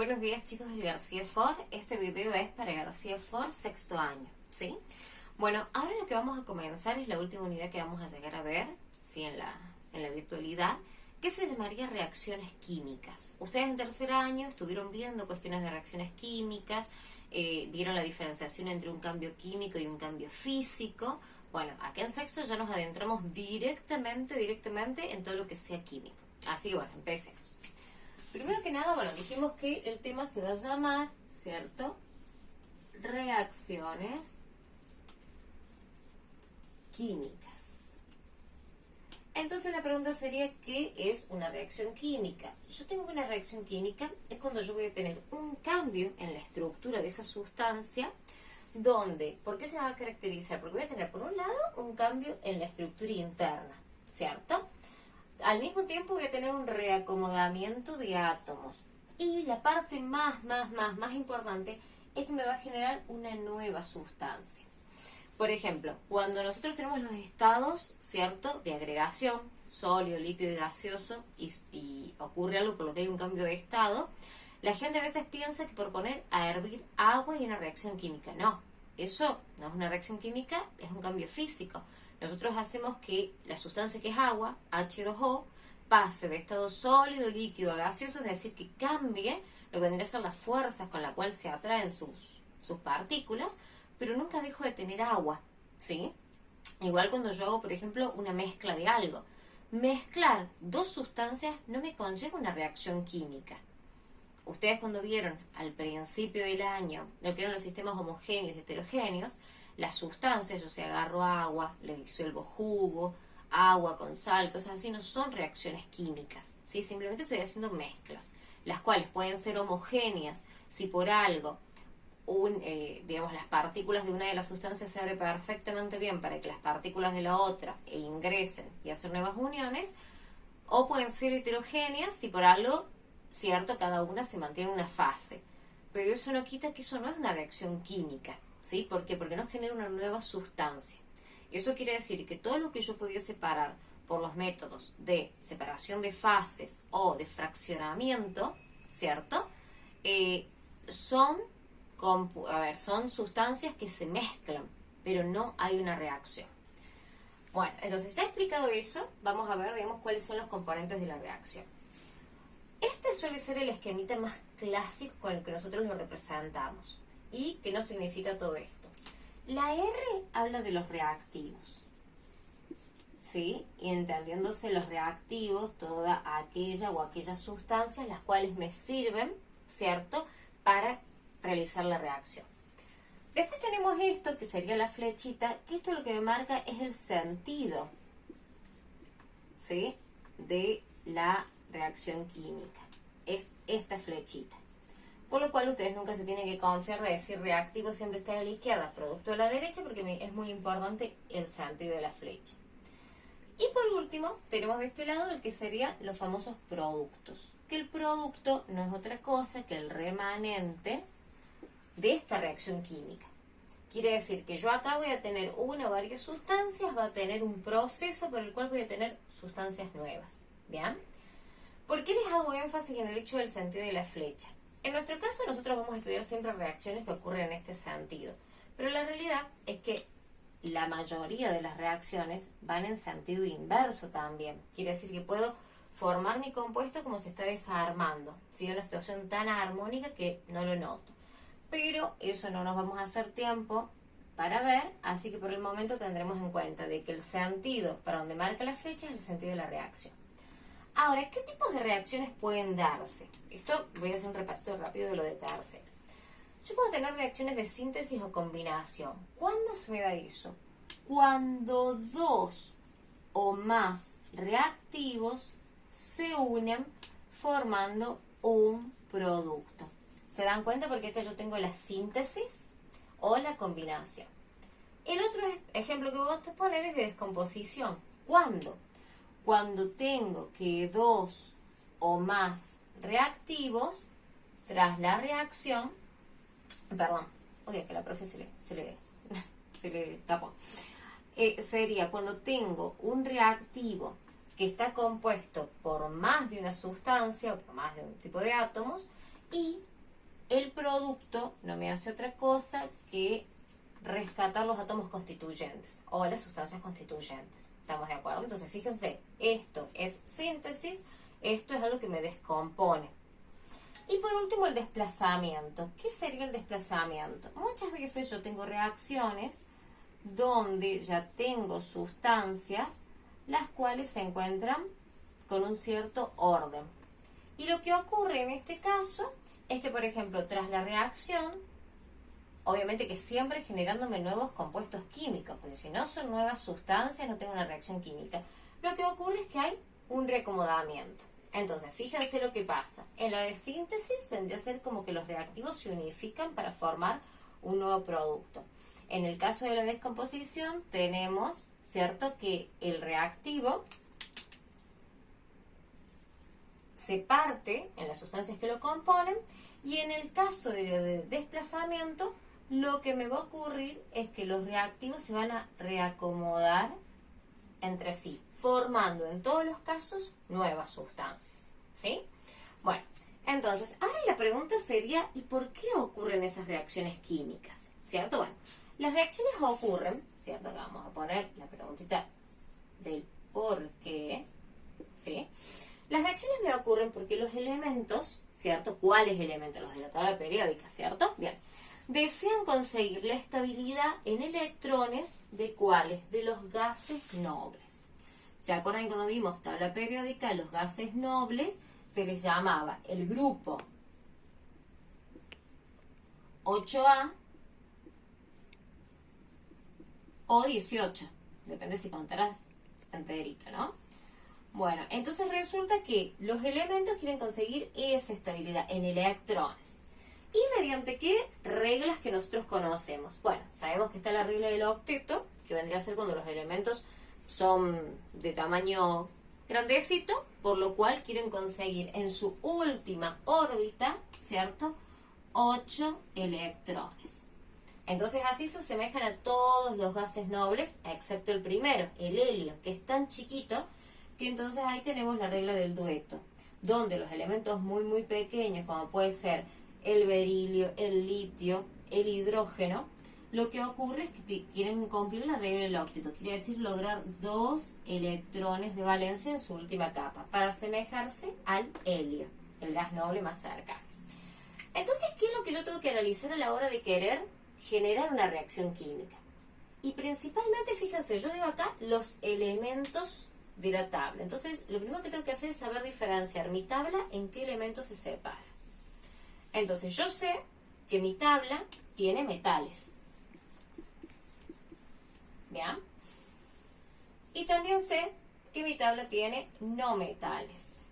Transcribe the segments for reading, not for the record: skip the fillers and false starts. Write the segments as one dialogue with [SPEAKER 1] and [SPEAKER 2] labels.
[SPEAKER 1] Buenos días, chicos del García Fort. Este video es para García Fort sexto año, ¿sí? Bueno, ahora lo que vamos a comenzar es la última unidad que vamos a llegar a ver, ¿sí? En la virtualidad, que se llamaría reacciones químicas. Ustedes en tercer año estuvieron viendo cuestiones de reacciones químicas, vieron la diferenciación entre un cambio químico y un cambio físico. Bueno, acá en sexto ya nos adentramos directamente en todo lo que sea químico. Así que bueno, empecemos. Primero que nada, bueno, dijimos que el tema se va a llamar, ¿cierto? Reacciones químicas. Entonces la pregunta sería, ¿qué es una reacción química? Yo tengo que una reacción química es cuando yo voy a tener un cambio en la estructura de esa sustancia, donde, ¿por qué se va a caracterizar? Porque voy a tener por un lado un cambio en la estructura interna, ¿cierto? Al mismo tiempo voy a tener un reacomodamiento de átomos. Y la parte más importante es que me va a generar una nueva sustancia. Por ejemplo, cuando nosotros tenemos los estados, ¿cierto?, de agregación, sólido, líquido y gaseoso, y ocurre algo por lo que hay un cambio de estado, la gente a veces piensa que por poner a hervir agua hay una reacción química. No, eso no es una reacción química, es un cambio físico. Nosotros hacemos que la sustancia que es agua, H2O, pase de estado sólido, líquido a gaseoso, es decir, que cambie lo que vendría a ser las fuerzas con la cual se atraen sus partículas, pero nunca dejo de tener agua, ¿sí? Igual cuando yo hago, por ejemplo, una mezcla de algo. Mezclar dos sustancias no me conlleva una reacción química. Ustedes cuando vieron al principio del año lo que eran los sistemas homogéneos y heterogéneos, las sustancias, yo agarro agua, le disuelvo jugo, agua con sal, cosas así, no son reacciones químicas, ¿sí? Simplemente estoy haciendo mezclas, las cuales pueden ser homogéneas si por algo, digamos, las partículas de una de las sustancias se abre perfectamente bien para que las partículas de la otra ingresen y hacer nuevas uniones, o pueden ser heterogéneas si por algo, cierto, cada una se mantiene en una fase, pero eso no quita que eso no es una reacción química. ¿Sí? ¿Por qué? Porque no genera una nueva sustancia. Eso quiere decir que todo lo que yo podía separar por los métodos de separación de fases o de fraccionamiento, ¿cierto? Son sustancias que se mezclan, pero no hay una reacción. Bueno, entonces ya he explicado eso, vamos a ver, digamos, cuáles son los componentes de la reacción. Este suele ser el esquemita más clásico con el que nosotros lo representamos. ¿Y qué nos significa todo esto? La R habla de los reactivos, ¿sí? Y entendiéndose los reactivos, toda aquella o aquellas sustancias las cuales me sirven, ¿cierto?, para realizar la reacción. Después tenemos esto, que sería la flechita, que esto lo que me marca es el sentido, ¿sí?, de la reacción química. Es esta flechita. Por lo cual ustedes nunca se tienen que confiar de decir reactivo siempre está a la izquierda, producto a la derecha, porque es muy importante el sentido de la flecha. Y por último, tenemos de este lado lo que serían los famosos productos. Que el producto no es otra cosa que el remanente de esta reacción química. Quiere decir que yo acá voy a tener una o varias sustancias, va a tener un proceso por el cual voy a tener sustancias nuevas. ¿Bien? ¿Por qué les hago énfasis en el hecho del sentido de la flecha? En nuestro caso, nosotros vamos a estudiar siempre reacciones que ocurren en este sentido. Pero la realidad es que la mayoría de las reacciones van en sentido inverso también. Quiere decir que puedo formar mi compuesto como se está desarmando. ¿Sí? Una situación tan armónica que no lo noto. Pero eso no nos vamos a hacer tiempo para ver, así que por el momento tendremos en cuenta de que el sentido para donde marca la flecha es el sentido de la reacción. Ahora, ¿qué tipos de reacciones pueden darse? Esto voy a hacer un repasito rápido de lo de tercero. Yo puedo tener reacciones de síntesis o combinación. ¿Cuándo se me da eso? Cuando dos o más reactivos se unen formando un producto. ¿Se dan cuenta? Porque acá yo tengo la síntesis o la combinación. El otro ejemplo que voy a poner es de descomposición. ¿Cuándo? Cuando tengo que dos o más reactivos, tras la reacción, que la profe se le tapó. Sería cuando tengo un reactivo que está compuesto por más de una sustancia o por más de un tipo de átomos y el producto no me hace otra cosa que rescatar los átomos constituyentes o las sustancias constituyentes. ¿Estamos de acuerdo? Entonces, fíjense, esto es síntesis, esto es algo que me descompone. Y por último, el desplazamiento. ¿Qué sería el desplazamiento? Muchas veces yo tengo reacciones donde ya tengo sustancias las cuales se encuentran con un cierto orden. Y lo que ocurre en este caso es que, por ejemplo, tras la reacción, obviamente que siempre generándome nuevos compuestos químicos, porque si no son nuevas sustancias, no tengo una reacción química. Lo que ocurre es que hay un reacomodamiento. Entonces, fíjense lo que pasa. En la de síntesis vendría a ser como que los reactivos se unifican para formar un nuevo producto. En el caso de la descomposición tenemos, ¿cierto?, que el reactivo se parte en las sustancias que lo componen, y en el caso de desplazamiento lo que me va a ocurrir es que los reactivos se van a reacomodar entre sí, formando en todos los casos nuevas sustancias, ¿sí? Bueno, entonces, ahora la pregunta sería, ¿y por qué ocurren esas reacciones químicas? ¿Cierto? Bueno, las reacciones ocurren, ¿cierto? Vamos a poner la preguntita del por qué, ¿sí? Las reacciones me ocurren porque los elementos, ¿cierto? ¿Cuáles elementos? Los de la tabla periódica, ¿cierto? Bien. Desean conseguir la estabilidad en electrones de ¿cuáles? De los gases nobles. ¿Se acuerdan cuando vimos tabla periódica? Los gases nobles se les llamaba el grupo 8A o 18. Depende si contarás enterito, ¿no? Bueno, entonces resulta que los elementos quieren conseguir esa estabilidad en electrones. ¿Y mediante qué reglas que nosotros conocemos? Bueno, sabemos que está la regla del octeto, que vendría a ser cuando los elementos son de tamaño grandecito, por lo cual quieren conseguir en su última órbita, ¿cierto?, 8 electrones. Entonces así se asemejan a todos los gases nobles, excepto el primero, el helio, que es tan chiquito que entonces ahí tenemos la regla del dueto, donde los elementos muy pequeños, como puede ser el berilio, el litio, el hidrógeno, lo que ocurre es que quieren cumplir la regla del octeto, quiere decir lograr 2 electrones de valencia en su última capa, para asemejarse al helio, el gas noble más cercano. Entonces, ¿qué es lo que yo tengo que analizar a la hora de querer generar una reacción química? Y principalmente, fíjense, yo digo acá los elementos de la tabla. Entonces, lo primero que tengo que hacer es saber diferenciar mi tabla en qué elementos se separa. Entonces, yo sé que mi tabla tiene metales. ¿Bien? Y también sé que mi tabla tiene no metales.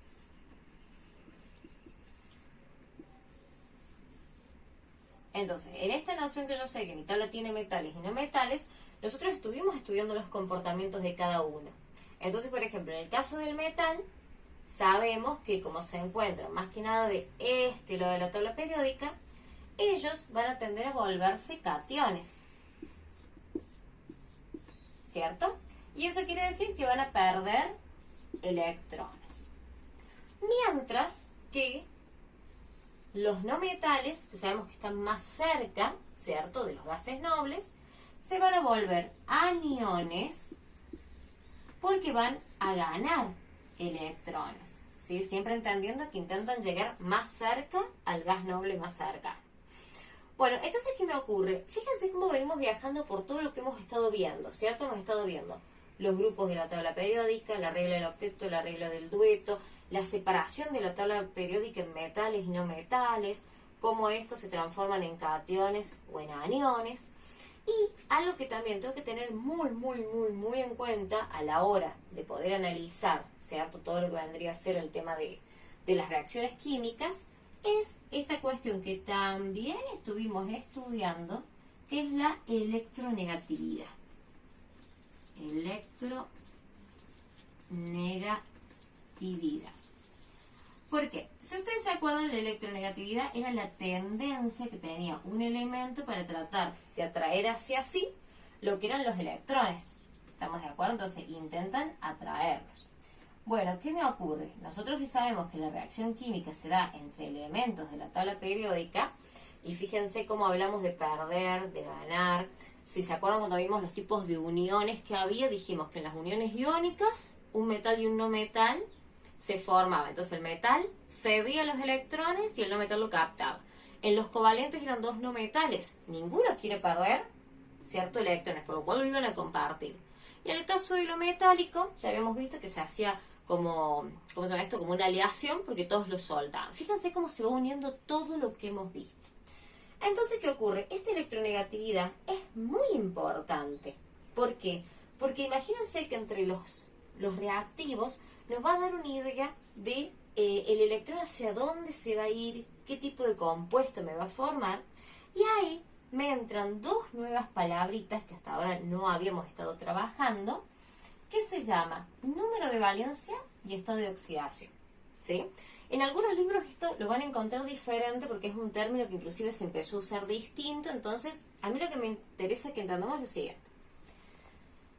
[SPEAKER 1] Entonces, en esta noción que yo sé que mi tabla tiene metales y no metales, nosotros estuvimos estudiando los comportamientos de cada uno. Entonces, por ejemplo, en el caso del metal, sabemos que como se encuentran más que nada de este lado de la tabla periódica, ellos van a tender a volverse cationes, ¿cierto? Y eso quiere decir que van a perder electrones. Mientras que los no metales, que sabemos que están más cerca, ¿cierto?, de los gases nobles, se van a volver aniones porque van a ganar electrones, ¿sí? Siempre entendiendo que intentan llegar más cerca al gas noble más cercano. Bueno, entonces, ¿qué me ocurre? Fíjense cómo venimos viajando por todo lo que hemos estado viendo, ¿cierto? Hemos estado viendo los grupos de la tabla periódica, la regla del octeto, la regla del dueto, la separación de la tabla periódica en metales y no metales, cómo estos se transforman en cationes o en aniones. Y algo que también tengo que tener muy en cuenta a la hora de poder analizar, ¿cierto?, todo lo que vendría a ser el tema de las reacciones químicas, es esta cuestión que también estuvimos estudiando, que es la electronegatividad. Electronegatividad. ¿Por qué? Si ustedes se acuerdan, la electronegatividad era la tendencia que tenía un elemento para tratar de atraer hacia sí lo que eran los electrones. ¿Estamos de acuerdo? Entonces intentan atraerlos. Bueno, ¿qué me ocurre? Nosotros sí sabemos que la reacción química se da entre elementos de la tabla periódica, y fíjense cómo hablamos de perder, de ganar. Si se acuerdan cuando vimos los tipos de uniones que había, dijimos que en las uniones iónicas, un metal y un no metal se formaba. Entonces el metal cedía los electrones y el no metal lo captaba. En los covalentes eran dos no metales, ninguno quiere perder, ¿cierto? Electrones, por lo cual lo iban a compartir. Y en el caso de lo metálico, ya habíamos visto que se hacía como, ¿cómo se llama esto? Como una aleación, porque todos lo soltaban. Fíjense cómo se va uniendo todo lo que hemos visto. Entonces, ¿qué ocurre? Esta electronegatividad es muy importante. ¿Por qué? Porque imagínense que entre los reactivos nos va a dar una idea de el electrón hacia dónde se va a ir, qué tipo de compuesto me va a formar, y ahí me entran dos nuevas palabritas que hasta ahora no habíamos estado trabajando, que se llama número de valencia y estado de oxidación, ¿sí? En algunos libros esto lo van a encontrar diferente porque es un término que inclusive se empezó a usar distinto. Entonces a mí lo que me interesa que entendamos es lo siguiente: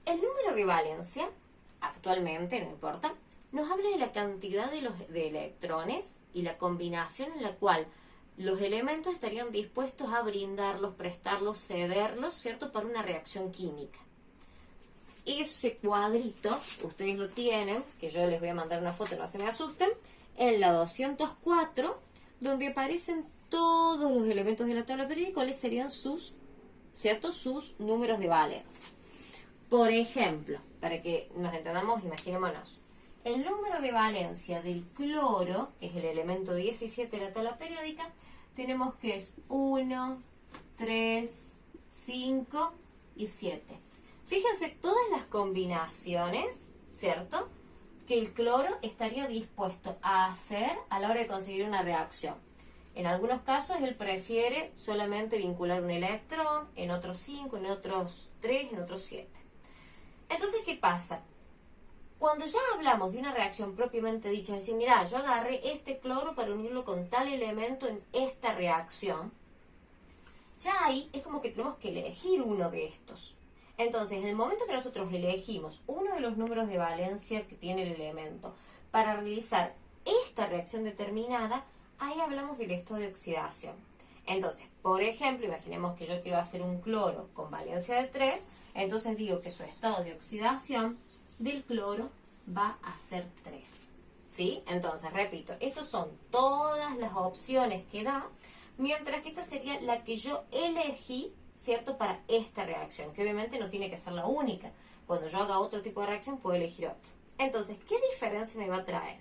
[SPEAKER 1] el número de valencia, actualmente, no importa, nos habla de la cantidad de electrones y la combinación en la cual los elementos estarían dispuestos a brindarlos, prestarlos, cederlos, ¿cierto?, para una reacción química. Ese cuadrito, ustedes lo tienen, que yo les voy a mandar una foto, no se me asusten, en la 204, donde aparecen todos los elementos de la tabla periódica, cuáles serían sus, ¿cierto?, sus números de valencia. Por ejemplo, para que nos entendamos, imaginémonos, el número de valencia del cloro, que es el elemento 17 de la tabla periódica, tenemos que es 1, 3, 5 y 7. Fíjense todas las combinaciones, ¿cierto?, que el cloro estaría dispuesto a hacer a la hora de conseguir una reacción. En algunos casos él prefiere solamente vincular un electrón, en otros 5, en otros 3, en otros 7. Entonces, ¿qué pasa? Cuando ya hablamos de una reacción propiamente dicha, es decir, mira, yo agarré este cloro para unirlo con tal elemento en esta reacción, ya ahí es como que tenemos que elegir uno de estos. Entonces, en el momento que nosotros elegimos uno de los números de valencia que tiene el elemento para realizar esta reacción determinada, ahí hablamos del estado de oxidación. Entonces, por ejemplo, imaginemos que yo quiero hacer un cloro con valencia de 3, entonces digo que su estado de oxidación del cloro va a ser 3. ¿Sí? Entonces, repito, estas son todas las opciones que da, mientras que esta sería la que yo elegí, ¿cierto?, para esta reacción, que obviamente no tiene que ser la única. Cuando yo haga otro tipo de reacción, puedo elegir otro. Entonces, ¿qué diferencia me va a traer?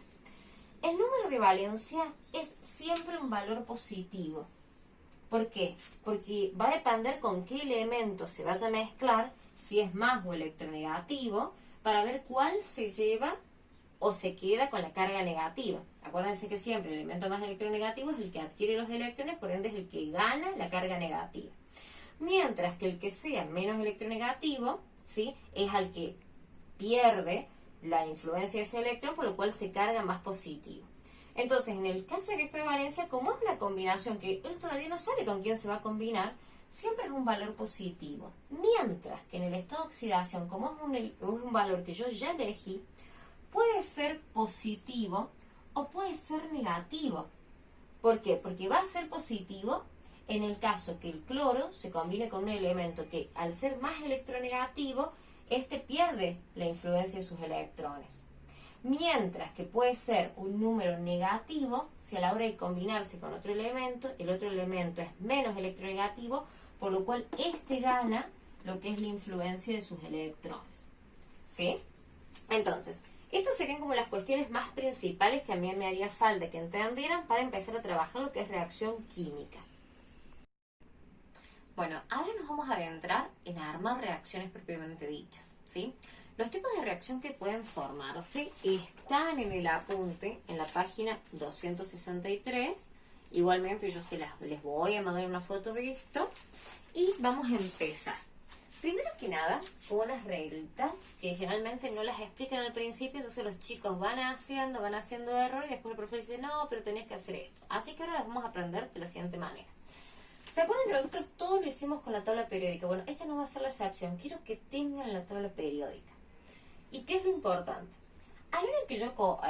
[SPEAKER 1] El número de valencia es siempre un valor positivo. ¿Por qué? Porque va a depender con qué elemento se vaya a mezclar, si es más o electronegativo, para ver cuál se lleva o se queda con la carga negativa. Acuérdense que siempre el elemento más electronegativo es el que adquiere los electrones, por ende es el que gana la carga negativa. Mientras que el que sea menos electronegativo, ¿sí?, es al que pierde la influencia de ese electrón, por lo cual se carga más positivo. Entonces, en el caso del estado de valencia, como es una combinación que él todavía no sabe con quién se va a combinar, siempre es un valor positivo. Mientras que en el estado de oxidación, como es un valor que yo ya elegí, puede ser positivo o puede ser negativo. ¿Por qué? Porque va a ser positivo en el caso que el cloro se combine con un elemento que, al ser más electronegativo, este pierde la influencia de sus electrones. Mientras que puede ser un número negativo si a la hora de combinarse con otro elemento, el otro elemento es menos electronegativo, por lo cual este gana lo que es la influencia de sus electrones. ¿Sí? Entonces, estas serían como las cuestiones más principales que a mí me haría falta que entendieran para empezar a trabajar lo que es reacción química. Bueno, ahora nos vamos a adentrar en armar reacciones propiamente dichas, ¿sí? Los tipos de reacción que pueden formarse están en el apunte, en la página 263. Igualmente yo les voy a mandar una foto de esto y vamos a empezar. Primero que nada, unas reglitas que generalmente no las explican al principio, entonces los chicos van haciendo error y después el profesor dice, no, pero tenés que hacer esto. Así que ahora las vamos a aprender de la siguiente manera. ¿Se acuerdan que nosotros todo lo hicimos con la tabla periódica? Bueno, esta no va a ser la excepción. Quiero que tengan la tabla periódica. ¿Y qué es lo importante? a la hora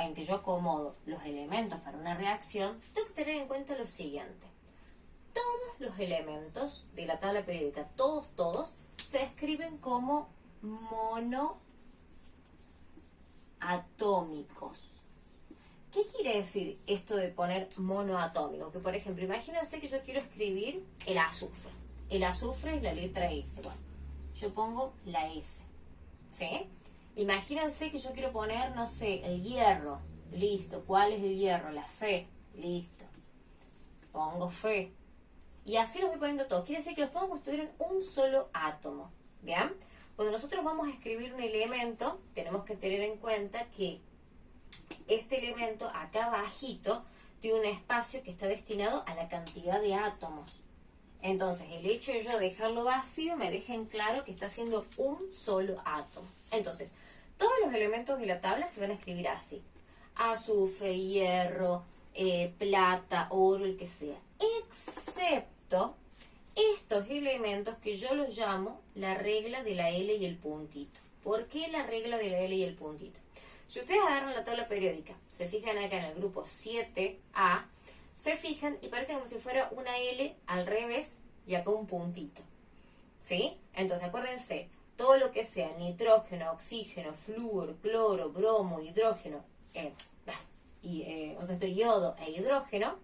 [SPEAKER 1] en que yo acomodo los elementos para una reacción, tengo que tener en cuenta lo siguiente. Todos los elementos de la tabla periódica, todos, se escriben como monoatómicos. ¿Qué quiere decir esto de poner monoatómico? Que por ejemplo, imagínense que yo quiero escribir el azufre. El azufre es la letra S. Bueno, yo pongo la S. ¿Sí? Imagínense que yo quiero poner, no sé, el hierro. Listo. ¿Cuál es el hierro? La Fe. Listo. Pongo Fe. Y así los voy poniendo todos. Quiere decir que los pongo como si tuvieran un solo átomo. ¿Bien? Cuando nosotros vamos a escribir un elemento, tenemos que tener en cuenta que este elemento acá abajito tiene un espacio que está destinado a la cantidad de átomos. Entonces, el hecho de yo dejarlo vacío me deja en claro que está haciendo un solo átomo. Entonces, todos los elementos de la tabla se van a escribir así. Azufre, hierro, plata, oro, el que sea. Excepto estos elementos que yo los llamo la regla de la L y el puntito. ¿Por qué la regla de la L y el puntito? Si ustedes agarran la tabla periódica, se fijan acá en el grupo 7A, se fijan y parece como si fuera una L al revés y acá un puntito. ¿Sí? Entonces acuérdense, todo lo que sea nitrógeno, oxígeno, flúor, cloro, bromo, hidrógeno, yodo e hidrógeno,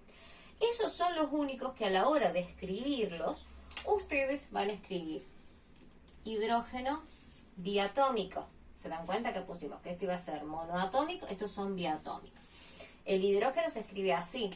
[SPEAKER 1] esos son los únicos que a la hora de escribirlos, ustedes van a escribir hidrógeno diatómico. ¿Se dan cuenta que pusimos que este iba a ser monoatómico? Estos son diatómicos. El hidrógeno se escribe así,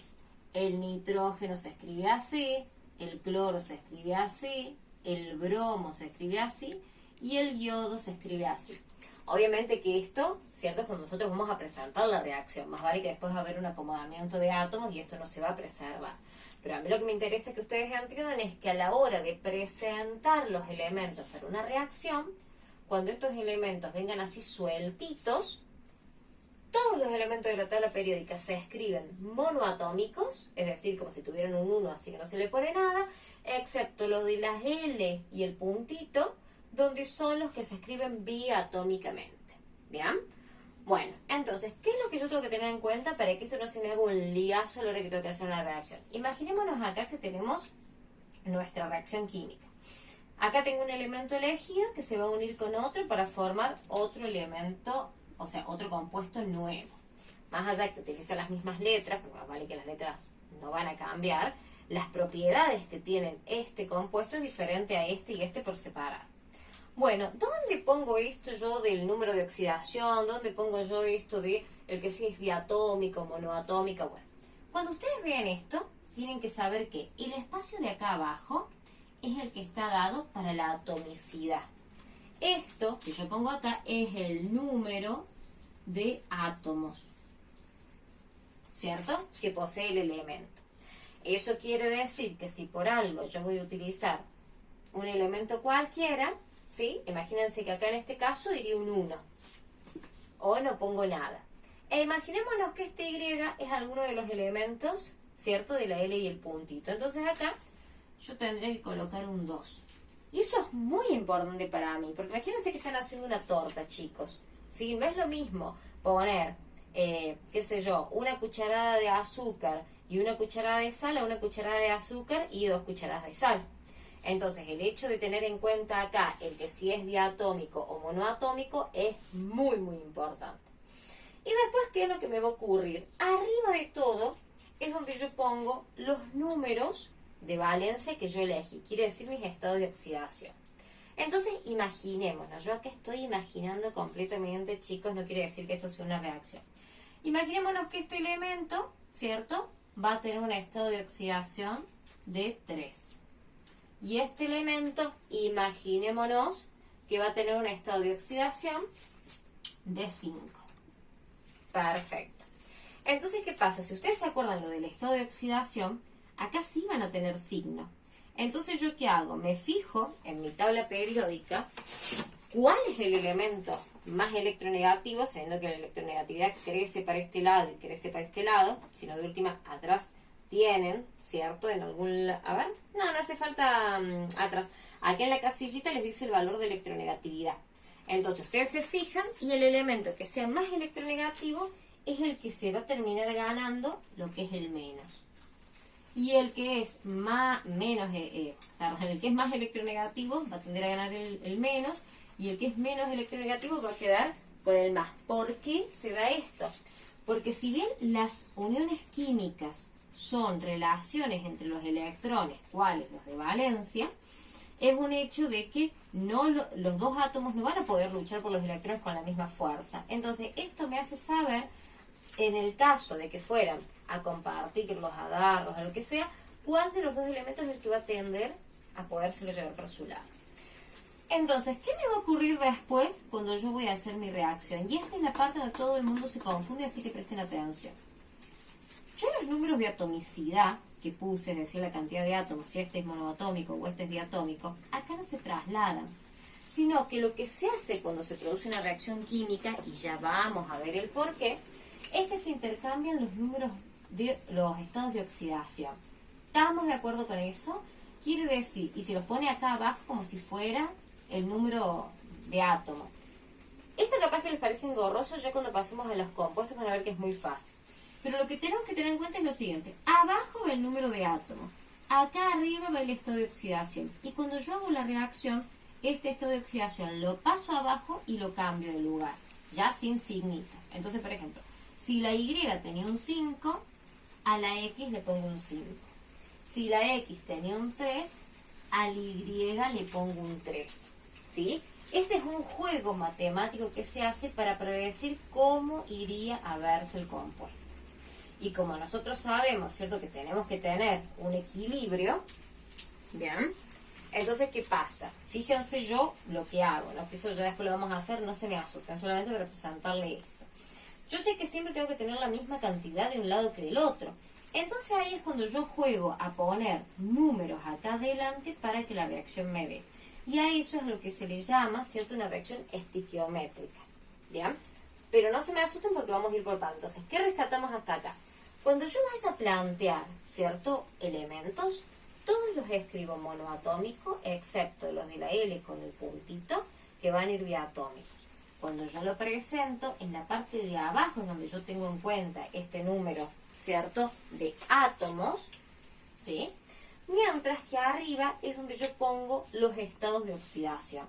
[SPEAKER 1] el nitrógeno se escribe así, el cloro se escribe así, el bromo se escribe así y el yodo se escribe así. Obviamente que esto, ¿cierto? Es cuando nosotros vamos a presentar la reacción. Más vale que después va a haber un acomodamiento de átomos y esto no se va a preservar. Pero a mí lo que me interesa que ustedes entiendan es que a la hora de presentar los elementos para una reacción, cuando estos elementos vengan así sueltitos, todos los elementos de la tabla periódica se escriben monoatómicos, es decir, como si tuvieran un 1, así que no se le pone nada, excepto lo de las L y el puntito, donde son los que se escriben biatómicamente. ¿Bien? Bueno, entonces, ¿qué es lo que yo tengo que tener en cuenta para que esto no se me haga un liazo a la hora que tengo que hacer una reacción? Imaginémonos acá que tenemos nuestra reacción química. Acá tengo un elemento elegido que se va a unir con otro para formar otro elemento, o sea, otro compuesto nuevo. Más allá que utilice las mismas letras, porque más vale que las letras no van a cambiar, las propiedades que tienen este compuesto es diferente a este y este por separado. Bueno, ¿dónde pongo esto yo del número de oxidación? ¿Dónde pongo yo esto de el que sí es biatómico, monoatómica? Bueno, cuando ustedes vean esto, tienen que saber que el espacio de acá abajo es el que está dado para la atomicidad. Esto que yo pongo acá es el número de átomos, ¿cierto? Que posee el elemento. Eso quiere decir que si por algo yo voy a utilizar un elemento cualquiera, ¿sí? Imagínense que acá en este caso diría un 1. O no pongo nada. E imaginémonos que este Y es alguno de los elementos, ¿cierto? De la L y el puntito. Entonces acá yo tendré que colocar un 2. Y eso es muy importante para mí, porque imagínense que están haciendo una torta, chicos. ¿Sí? No es lo mismo poner, qué sé yo, una cucharada de azúcar y una cucharada de sal a una cucharada de azúcar y 2 cucharadas de sal. Entonces, el hecho de tener en cuenta acá el que si es diatómico o monoatómico es muy, muy importante. Y después, ¿qué es lo que me va a ocurrir? Arriba de todo es donde yo pongo los números de valencia que yo elegí, quiere decir mis estados de oxidación. Entonces, imaginémonos, yo acá estoy imaginando completamente, chicos, no quiere decir que esto sea una reacción. Imaginémonos que este elemento, ¿cierto?, va a tener un estado de oxidación de 3. Y este elemento, imaginémonos que va a tener un estado de oxidación de 5. Perfecto. Entonces, ¿qué pasa? Si ustedes se acuerdan lo del estado de oxidación, acá sí van a tener signo. Entonces, ¿yo qué hago? Me fijo en mi tabla periódica cuál es el elemento más electronegativo, sabiendo que la electronegatividad crece para este lado y crece para este lado, sino de última atrás tienen, ¿cierto? En algún... A ver, no hace falta atrás. Aquí en la casillita les dice el valor de electronegatividad. Entonces ustedes se fijan y el elemento que sea más electronegativo es el que se va a terminar ganando lo que es el menos. Y el que es el que es más electronegativo va a tender a ganar el menos, y el que es menos electronegativo va a quedar con el más. ¿Por qué se da esto? Porque si bien las uniones químicas son relaciones entre los electrones, cuales los de valencia, es un hecho de que los dos átomos no van a poder luchar por los electrones con la misma fuerza. Entonces, esto me hace saber, en el caso de que fueran a compartirlos, a darlos, a lo que sea, cuál de los dos elementos es el que va a tender a podérselo llevar para su lado. Entonces, ¿qué me va a ocurrir después cuando yo voy a hacer mi reacción? Y esta es la parte donde todo el mundo se confunde, así que presten atención. Yo los números de atomicidad que puse, es decir, la cantidad de átomos, si este es monoatómico o este es diatómico, acá no se trasladan, sino que lo que se hace cuando se produce una reacción química, y ya vamos a ver el por qué, es que se intercambian los números de los estados de oxidación. ¿Estamos de acuerdo con eso? Quiere decir, y se los pone acá abajo como si fuera el número de átomo. Esto capaz que les parece engorroso, ya cuando pasemos a los compuestos van a ver que es muy fácil. Pero lo que tenemos que tener en cuenta es lo siguiente. Abajo va el número de átomos. Acá arriba va el estado de oxidación. Y cuando yo hago la reacción, este estado de oxidación lo paso abajo y lo cambio de lugar. Ya sin signito. Entonces, por ejemplo, si la Y tenía un 5, a la X le pongo un 5. Si la X tenía un 3, al Y le pongo un 3. ¿Sí? Este es un juego matemático que se hace para predecir cómo iría a verse el compuesto. Y como nosotros sabemos, ¿cierto?, que tenemos que tener un equilibrio, ¿bien? Entonces, ¿qué pasa? Fíjense yo lo que hago, ¿no? Que eso ya después lo vamos a hacer, no se me asusten, solamente para representarle esto. Yo sé que siempre tengo que tener la misma cantidad de un lado que del otro. Entonces ahí es cuando yo juego a poner números acá adelante para que la reacción me dé. Y a eso es lo que se le llama, ¿cierto?, una reacción estiquiométrica, ¿bien? Pero no se me asusten porque vamos a ir por partes. Entonces, ¿qué rescatamos hasta acá? Cuando yo vaya a plantear, ¿cierto?, elementos, todos los escribo monoatómico, excepto los de la L con el puntito, que van a ir biatómicos. Cuando yo lo presento, en la parte de abajo es donde yo tengo en cuenta este número, ¿cierto?, de átomos, ¿sí? Mientras que arriba es donde yo pongo los estados de oxidación.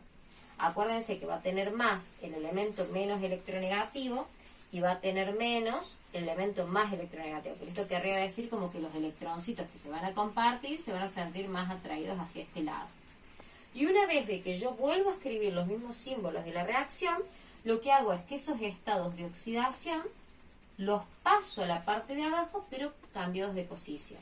[SPEAKER 1] Acuérdense que va a tener más el elemento menos electronegativo y va a tener menos el elemento más electronegativo. Pero esto querría decir como que los electroncitos que se van a compartir se van a sentir más atraídos hacia este lado. Y una vez de que yo vuelvo a escribir los mismos símbolos de la reacción, lo que hago es que esos estados de oxidación los paso a la parte de abajo, pero cambiados de posición.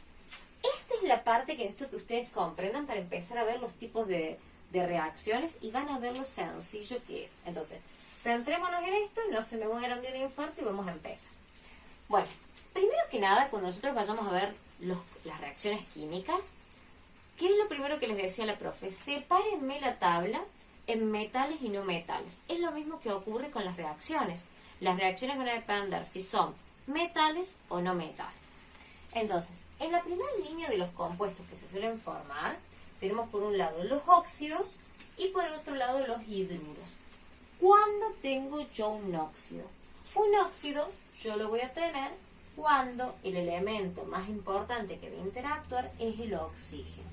[SPEAKER 1] Esta es la parte que necesito que ustedes comprendan para empezar a ver los tipos de reacciones y van a ver lo sencillo que es. Entonces, centrémonos en esto, no se me mueran de un infarto y vamos a empezar. Bueno, primero que nada, cuando nosotros vayamos a ver las reacciones químicas, ¿qué es lo primero que les decía la profe? Sepárenme la tabla en metales y no metales. Es lo mismo que ocurre con las reacciones. Las reacciones van a depender si son metales o no metales. Entonces, en la primera línea de los compuestos que se suelen formar, tenemos por un lado los óxidos y por otro lado los hidruros. ¿Cuándo tengo yo un óxido? Un óxido yo lo voy a tener cuando el elemento más importante que va a interactuar es el oxígeno.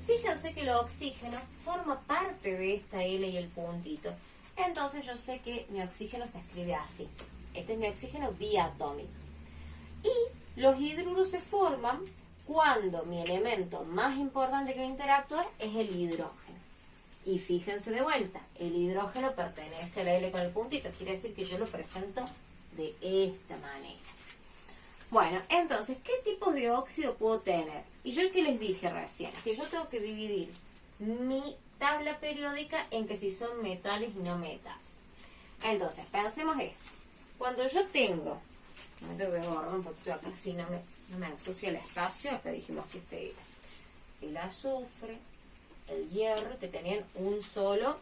[SPEAKER 1] Fíjense que el oxígeno forma parte de esta L y el puntito. Entonces yo sé que mi oxígeno se escribe así. Este es mi oxígeno biatómico. Y los hidruros se forman cuando mi elemento más importante que va a interactuar es el hidrógeno. Y fíjense de vuelta, el hidrógeno pertenece a la L con el puntito, quiere decir que yo lo presento de esta manera. Bueno, entonces, ¿qué tipos de óxido puedo tener? Y yo el que les dije recién, que yo tengo que dividir mi tabla periódica en que si son metales y no metales. Entonces, pensemos esto. Cuando yo tengo, me tengo que borrar un poquito acá, así no me ensucia el espacio, acá dijimos que este era el azufre, el hierro, que tenían un 1 acá.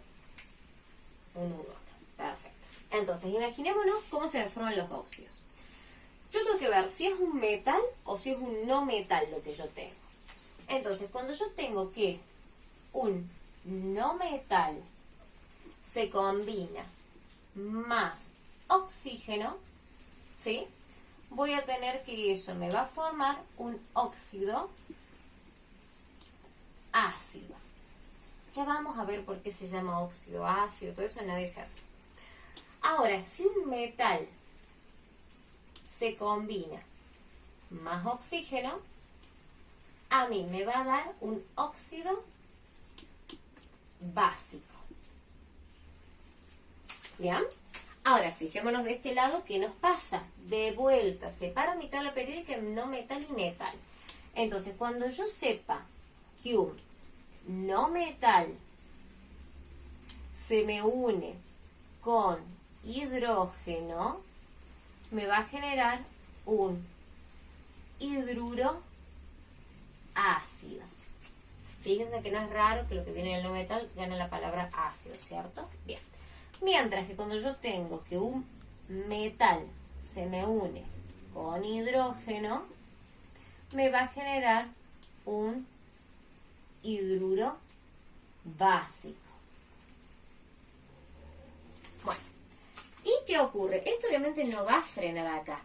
[SPEAKER 1] Perfecto. Entonces, imaginémonos cómo se forman los óxidos. Yo tengo que ver si es un metal o si es un no metal lo que yo tengo. Entonces, cuando yo tengo que un no metal se combina más oxígeno, ¿sí? Voy a tener que eso me va a formar un óxido ácido. Ya vamos a ver por qué se llama óxido ácido, todo eso nadie se asusta. Ahora, si un metal se combina más oxígeno, a mí me va a dar un óxido básico. ¿Bien? Ahora, fijémonos de este lado qué nos pasa. De vuelta, separo mi tabla periódica en no metal y metal. Entonces, cuando yo sepa que un no metal se me une con hidrógeno, me va a generar un hidruro ácido. Fíjense que no es raro que lo que viene del no metal gane la palabra ácido, ¿cierto? Bien. Mientras que cuando yo tengo que un metal se me une con hidrógeno, me va a generar un hidruro básico. Bueno, ¿y qué ocurre? Esto obviamente no va a frenar acá.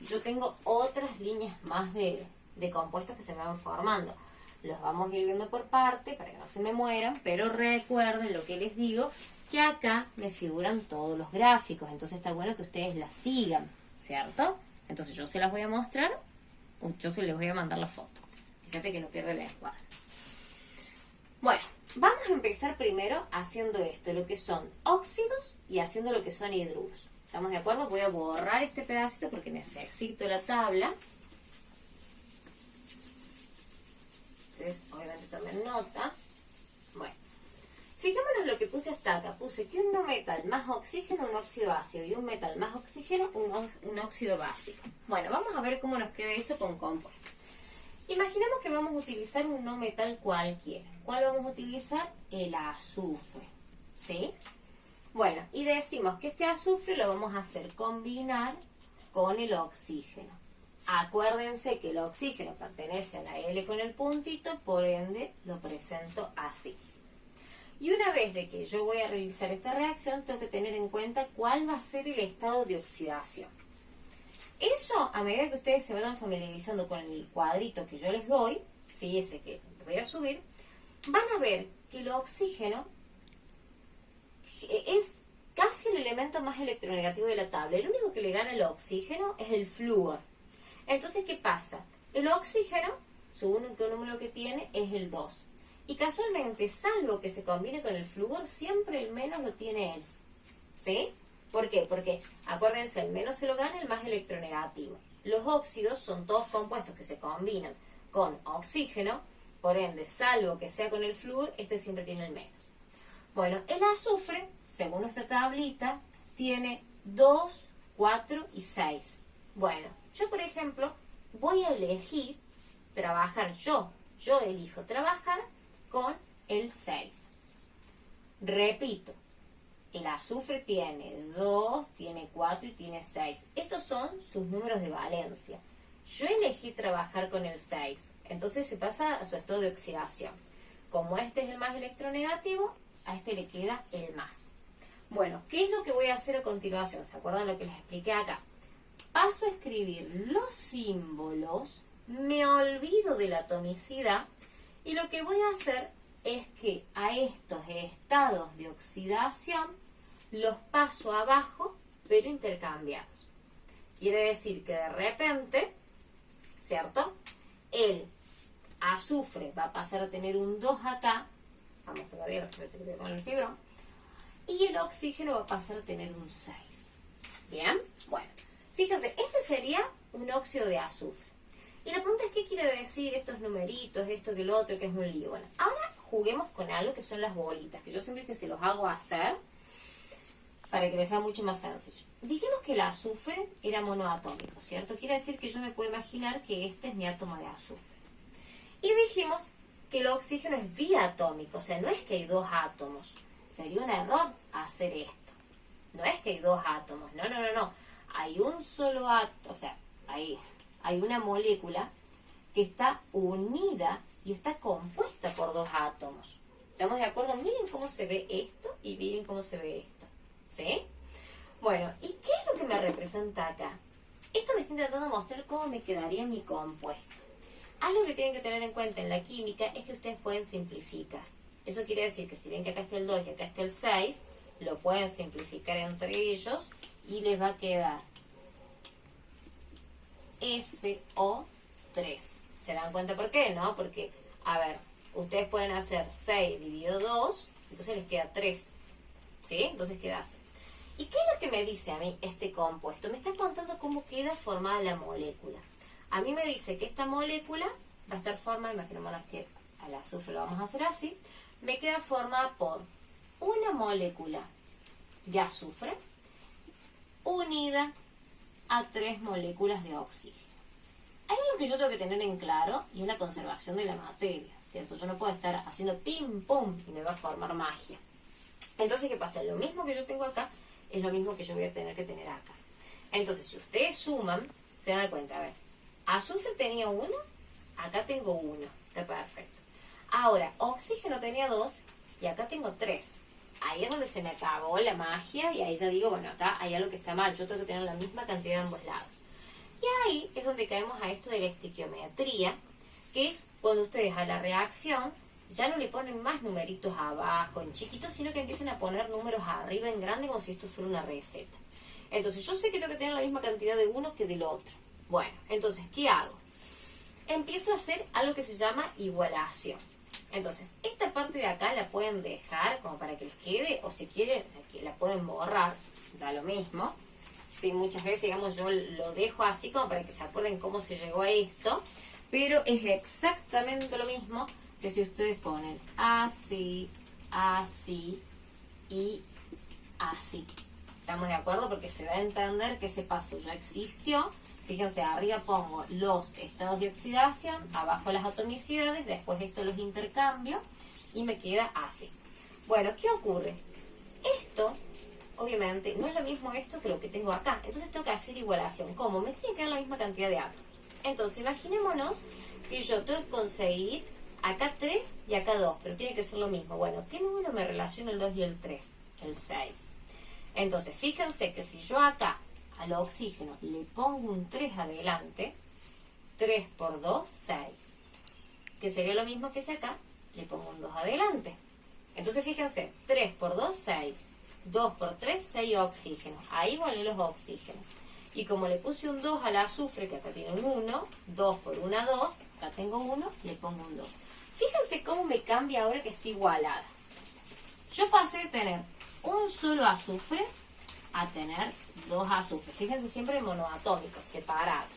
[SPEAKER 1] Yo tengo otras líneas más de compuestos que se me van formando. Los vamos a ir viendo por parte para que no se me mueran, pero recuerden lo que les digo, que acá me figuran todos los gráficos, entonces está bueno que ustedes las sigan, ¿cierto? Entonces yo se las voy a mostrar, yo se les voy a mandar la foto. Fíjate que no pierde la escuadra. Bueno, vamos a empezar primero haciendo esto, lo que son óxidos y haciendo lo que son hidruros. ¿Estamos de acuerdo? Voy a borrar este pedacito porque necesito la tabla. Ustedes obviamente tomen nota. Bueno. Fijémonos lo que puse hasta acá. Puse que un no metal más oxígeno, un óxido ácido, y un metal más oxígeno, un óxido básico. Bueno, vamos a ver cómo nos queda eso con compuestos. Imaginemos que vamos a utilizar un no metal cualquiera. ¿Cuál vamos a utilizar? El azufre. ¿Sí? Bueno, y decimos que este azufre lo vamos a hacer combinar con el oxígeno. Acuérdense que el oxígeno pertenece a la L con el puntito, por ende lo presento así. Y una vez de que yo voy a realizar esta reacción, tengo que tener en cuenta cuál va a ser el estado de oxidación. Eso, a medida que ustedes se vayan familiarizando con el cuadrito que yo les doy, ¿sí? Ese que voy a subir, van a ver que el oxígeno es casi el elemento más electronegativo de la tabla. El único que le gana el oxígeno es el flúor. Entonces, ¿qué pasa? El oxígeno, su único número que tiene es el 2. Y casualmente, salvo que se combine con el flúor, siempre el menos lo tiene él. ¿Sí? ¿Por qué? Porque, acuérdense, el menos se lo gana el más electronegativo. Los óxidos son todos compuestos que se combinan con oxígeno, por ende, salvo que sea con el flúor, este siempre tiene el menos. Bueno, el azufre, según nuestra tablita, tiene 2, 4 y 6. Bueno, yo por ejemplo, voy a elegir trabajar yo elijo trabajar con el 6. Repito, el azufre tiene 2, tiene 4 y tiene 6. Estos son sus números de valencia. Yo elegí trabajar con el 6, entonces se pasa a su estado de oxidación. Como este es el más electronegativo, a este le queda el más. Bueno, ¿qué es lo que voy a hacer a continuación? ¿Se acuerdan lo que les expliqué acá? Paso a escribir los símbolos, me olvido de la atomicidad y lo que voy a hacer es que a estos estados de oxidación los paso abajo, pero intercambiados. Quiere decir que de repente, ¿cierto? El azufre va a pasar a tener un 2 acá, vamos todavía, con el fibrón, y el oxígeno va a pasar a tener un 6. ¿Bien? Bueno, fíjense, este sería un óxido de azufre. Y la pregunta es, ¿qué quiere decir estos numeritos, esto que el otro, que es un lío? Bueno, ahora juguemos con algo que son las bolitas, que yo siempre que se los hago hacer para que les sea mucho más sencillo. Dijimos que el azufre era monoatómico, ¿cierto? Quiere decir que yo me puedo imaginar que este es mi átomo de azufre. Y dijimos que el oxígeno es biatómico, o sea, no es que hay dos átomos. Sería un error hacer esto. No es que hay dos átomos, no. Hay un solo átomo, o sea, hay una molécula que está unida y está compuesta por dos átomos. ¿Estamos de acuerdo? Miren cómo se ve esto. y miren cómo se ve esto. ¿Sí? Bueno, ¿y qué es lo que me representa acá? Esto me está intentando mostrar cómo me quedaría mi compuesto. Algo que tienen que tener en cuenta en la química es que ustedes pueden simplificar. Eso quiere decir que si ven que acá está el 2 y acá está el 6, lo pueden simplificar entre ellos y les va a quedar SO3. ¿Se dan cuenta por qué? ¿No? Porque, a ver, ustedes pueden hacer 6 dividido 2, entonces les queda 3. ¿Sí? Entonces queda así. ¿Y qué es lo que me dice a mí este compuesto? Me está contando cómo queda formada la molécula. A mí me dice que esta molécula va a estar formada, imaginémonos que al azufre lo vamos a hacer así, me queda formada por una molécula de azufre unida a 3 moléculas de oxígeno. Hay algo que yo tengo que tener en claro y es la conservación de la materia, ¿cierto? Yo no puedo estar haciendo pim, pum y me va a formar magia. Entonces, ¿qué pasa? Lo mismo que yo tengo acá es lo mismo que yo voy a tener que tener acá. Entonces, si ustedes suman, se dan cuenta, a ver, azufre tenía 1, acá tengo 1, está perfecto. Ahora, oxígeno tenía 2 y acá tengo 3. Ahí es donde se me acabó la magia y ahí ya digo, bueno, acá hay algo que está mal, yo tengo que tener la misma cantidad de ambos lados. Y ahí es donde caemos a esto de la estequiometría, que es cuando ustedes a la reacción ya no le ponen más numeritos abajo en chiquitos, sino que empiezan a poner números arriba en grande como si esto fuera una receta. Entonces yo sé que tengo que tener la misma cantidad de uno que del otro. Bueno, entonces, ¿qué hago? Empiezo a hacer algo que se llama igualación. Entonces, esta parte de acá la pueden dejar como para que les quede, o si quieren, la pueden borrar, da lo mismo. Sí, muchas veces, digamos, yo lo dejo así como para que se acuerden cómo se llegó a esto, pero es exactamente lo mismo que si ustedes ponen así, así y así. ¿Estamos de acuerdo? Porque se da a entender que ese paso ya existió. Fíjense, arriba pongo los estados de oxidación, abajo las atomicidades, después esto los intercambio y me queda así. Bueno, ¿qué ocurre? Esto, obviamente, no es lo mismo esto que lo que tengo acá. Entonces tengo que hacer igualación. ¿Cómo? Me tiene que dar la misma cantidad de átomos. Entonces, imaginémonos que yo tengo que conseguir acá 3 y acá 2, pero tiene que ser lo mismo. Bueno, ¿qué número me relaciona el 2 y el 3? El 6. Entonces, fíjense que si yo acá al oxígeno le pongo un 3 adelante, 3 por 2, 6. Que sería lo mismo que si acá le pongo un 2 adelante. Entonces, fíjense, 3 por 2, 6. 2 por 3, 6 oxígenos. Ahí igualé los oxígenos. Y como le puse un 2 al azufre, que acá tiene un 1, 2 por 1, 2, acá tengo 1, le pongo un 2. Fíjense cómo me cambia ahora que está igualada. Yo pasé de tener un solo azufre a tener 2 azufres. Fíjense siempre monoatómicos, separados.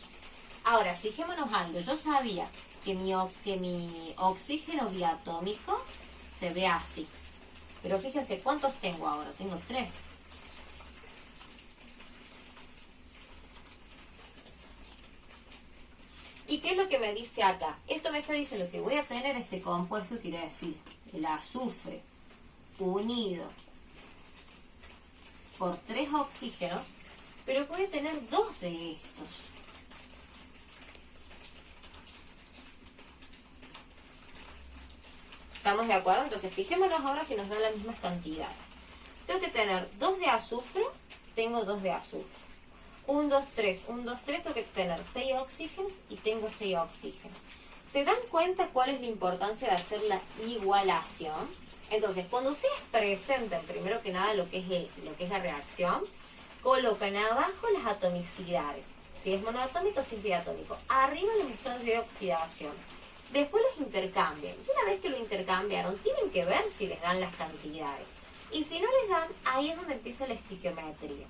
[SPEAKER 1] Ahora, fijémonos algo. Yo sabía que mi oxígeno diatómico se ve así. Pero fíjense, ¿cuántos tengo ahora? Tengo 3. ¿Y qué es lo que me dice acá? Esto me está diciendo que voy a tener este compuesto, quiere decir, el azufre unido por 3 oxígenos, pero voy a tener 2 de estos. ¿Estamos de acuerdo? Entonces, fijémonos ahora si nos dan las mismas cantidades. Tengo que tener 2 de azufre, tengo 2 de azufre. 1, 2, 3, 1, 2, 3, tengo que tener 6 oxígenos y tengo 6 oxígenos. ¿Se dan cuenta cuál es la importancia de hacer la igualación? Entonces, cuando ustedes presenten primero que nada lo que es la reacción, colocan abajo las atomicidades. Si es monoatómico, si es diatómico. Arriba los estados de oxidación. Después los intercambian. Y una vez que lo intercambiaron, tienen que ver si les dan las cantidades. Y si no les dan, ahí es donde empieza la estequiometría.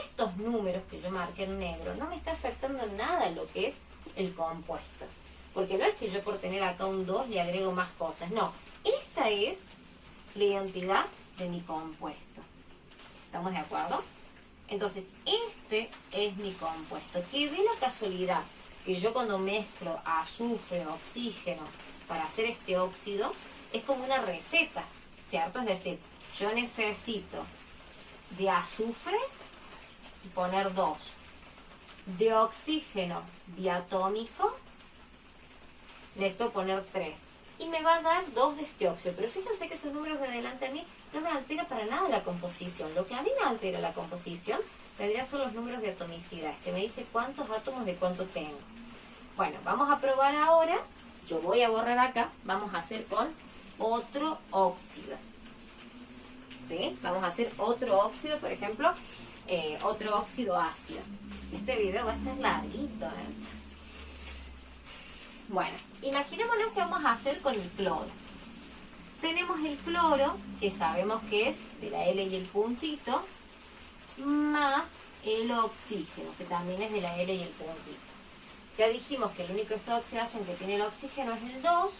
[SPEAKER 1] Estos números que yo marqué en negro no me está afectando en nada lo que es el compuesto. Porque no es que yo por tener acá un 2 le agrego más cosas. No, esta es la identidad de mi compuesto. ¿Estamos de acuerdo? Entonces, este es mi compuesto. Que de la casualidad que yo cuando mezclo azufre, oxígeno para hacer este óxido, es como una receta, ¿cierto? Es decir, yo necesito de azufre poner 2, de oxígeno diatómico necesito poner 3, y me va a dar 2 de este óxido. Pero fíjense que esos números de adelante a mí no me altera para nada la composición. Lo que a mí me altera la composición vendría a ser los números de atomicidad, que me dice cuántos átomos de cuánto tengo. Bueno, vamos a probar ahora. Yo voy a borrar acá. Vamos a hacer con otro óxido. ¿Sí? Vamos a hacer otro óxido, por ejemplo, otro óxido ácido. Este video va a estar larguito, Bueno, imaginémonos que vamos a hacer con el cloro. Tenemos el cloro, que sabemos que es de la L y el puntito, más el oxígeno, que también es de la L y el puntito. Ya dijimos que el único estado de oxidación que tiene el oxígeno es el 2,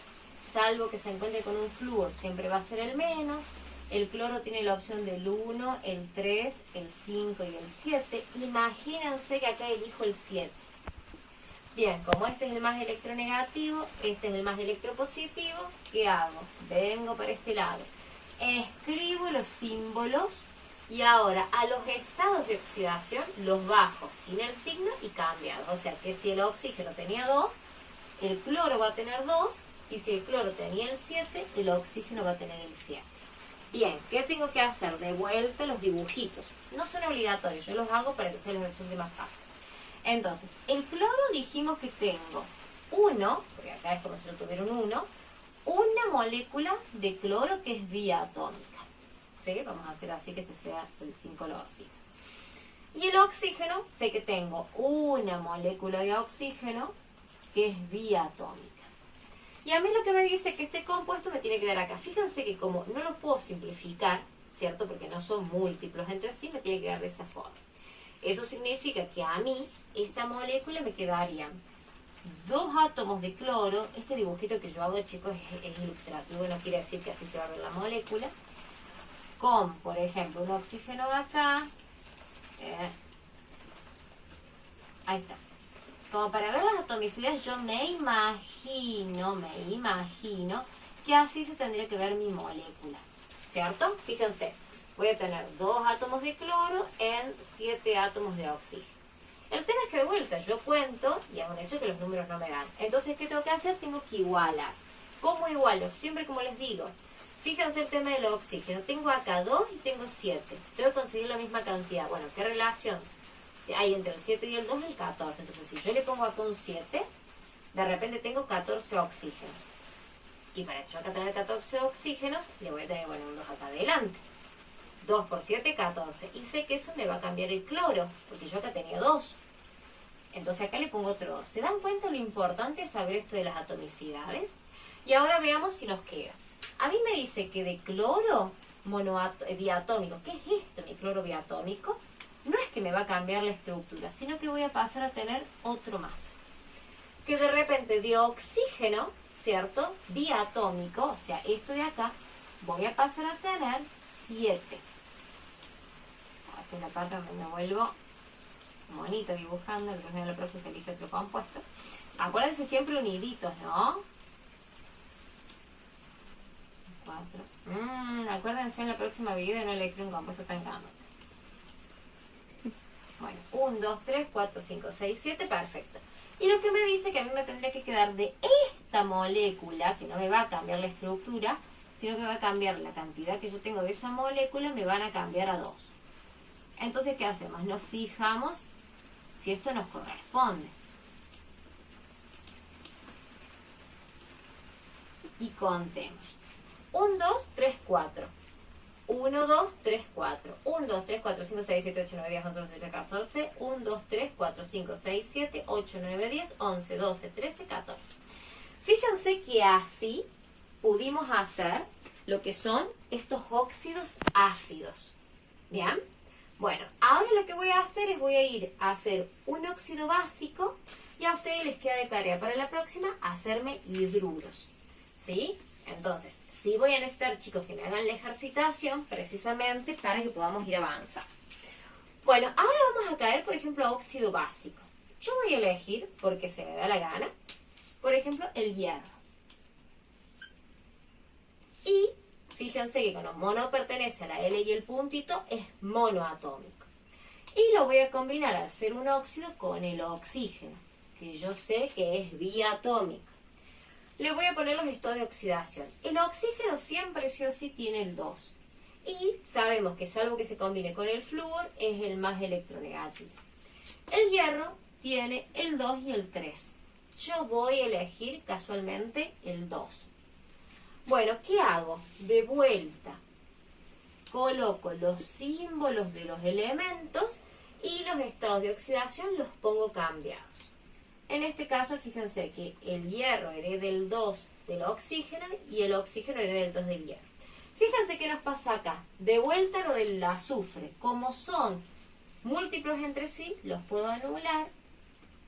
[SPEAKER 1] salvo que se encuentre con un flúor, siempre va a ser el menos. El cloro tiene la opción del 1, el 3, el 5 y el 7. Imagínense que acá elijo el 7. Bien, como este es el más electronegativo, este es el más electropositivo, ¿qué hago? Vengo para este lado. Escribo los símbolos y ahora a los estados de oxidación los bajo sin el signo y cambiados. O sea que si el oxígeno tenía 2, el cloro va a tener 2 y si el cloro tenía el 7, el oxígeno va a tener el 7. Bien, ¿qué tengo que hacer? De vuelta los dibujitos. No son obligatorios, yo los hago para que ustedes les resulte más fácil. Entonces, el cloro dijimos que tengo 1, porque acá es como si yo tuviera un 1, una molécula de cloro que es vía atómica. ¿Sí? Vamos a hacer así que este sea el 5-colorcito. Y el oxígeno, sé que tengo una molécula de oxígeno que es vía atómica. Y a mí lo que me dice que este compuesto me tiene que dar acá. Fíjense que como no lo puedo simplificar, ¿cierto? Porque no son múltiplos entre sí, me tiene que dar de esa forma. Eso significa que a mí, esta molécula me quedarían 2 átomos de cloro. Este dibujito que yo hago, chicos, es ilustrativo, no quiere decir que así se va a ver la molécula. Con, por ejemplo, un oxígeno acá. Ahí está. Como para ver las atomicidades, yo me imagino que así se tendría que ver mi molécula, ¿cierto? Fíjense, voy a tener 2 átomos de cloro en 7 átomos de oxígeno. El tema es que de vuelta yo cuento y es un hecho que los números no me dan. Entonces, ¿qué tengo que hacer? Tengo que igualar. ¿Cómo igualo? Siempre como les digo, fíjense el tema del oxígeno. Tengo acá 2 y tengo 7. Tengo que conseguir la misma cantidad. Bueno, ¿qué relación hay entre el 7 y el 2? El 14. Entonces, si yo le pongo acá un 7, de repente tengo 14 oxígenos. Y para yo acá tener 14 oxígenos, le voy a tener que poner un 2 acá adelante. 2 por 7, 14. Y sé que eso me va a cambiar el cloro, porque yo acá tenía 2. Entonces acá le pongo otro 2. ¿Se dan cuenta lo importante es saber esto de las atomicidades? Y ahora veamos si nos queda. A mí me dice que de cloro biatómico, ¿qué es esto, mi cloro biatómico? No es que me va a cambiar la estructura, sino que voy a pasar a tener otro más. Que de repente de oxígeno, ¿cierto? Diatómico, o sea, esto de acá, voy a pasar a tener 7. Aquí en la parte donde me vuelvo monito dibujando, el resto de la profe se elige otro compuesto. Acuérdense siempre uniditos, ¿no? 4. Acuérdense en la próxima video de no elegir un compuesto tan grande. Bueno, 1, 2, 3, 4, 5, 6, 7, perfecto. Y lo que me dice que a mí me tendría que quedar de esta molécula, que no me va a cambiar la estructura, sino que va a cambiar la cantidad que yo tengo de esa molécula, me van a cambiar a 2. Entonces, ¿qué hacemos? Nos fijamos si esto nos corresponde. Y contemos. 1, 2, 3, 4. 1, 2, 3, 4. 1, 2, 3, 4, 5, 6, 7, 8, 9, 10, 11, 12, 13, 14. 1, 2, 3, 4, 5, 6, 7, 8, 9, 10, 11, 12, 13, 14. Fíjense que así pudimos hacer lo que son estos óxidos ácidos. ¿Bien? Bueno, ahora lo que voy a hacer es voy a ir a hacer un óxido básico y a ustedes les queda de tarea para la próxima hacerme hidruros. ¿Sí? Entonces, sí voy a necesitar, chicos, que me hagan la ejercitación precisamente para que podamos ir avanzando. Bueno, ahora vamos a caer, por ejemplo, a óxido básico. Yo voy a elegir, porque se me da la gana, por ejemplo, el hierro. Y fíjense que como mono pertenece a la L y el puntito, es monoatómico. Y lo voy a combinar al ser un óxido con el oxígeno, que yo sé que es biatómico. le voy a poner los estados de oxidación. El oxígeno siempre sí o sí tiene el 2. Y sabemos que salvo que se combine con el flúor, es el más electronegativo. El hierro tiene el 2 y el 3. Yo voy a elegir casualmente el 2. Bueno, ¿qué hago? De vuelta, coloco los símbolos de los elementos y los estados de oxidación los pongo cambiados. En este caso, fíjense que el hierro hereda el 2 del oxígeno y el oxígeno hereda el 2 del hierro. Fíjense qué nos pasa acá. De vuelta lo del azufre. Como son múltiplos entre sí, los puedo anular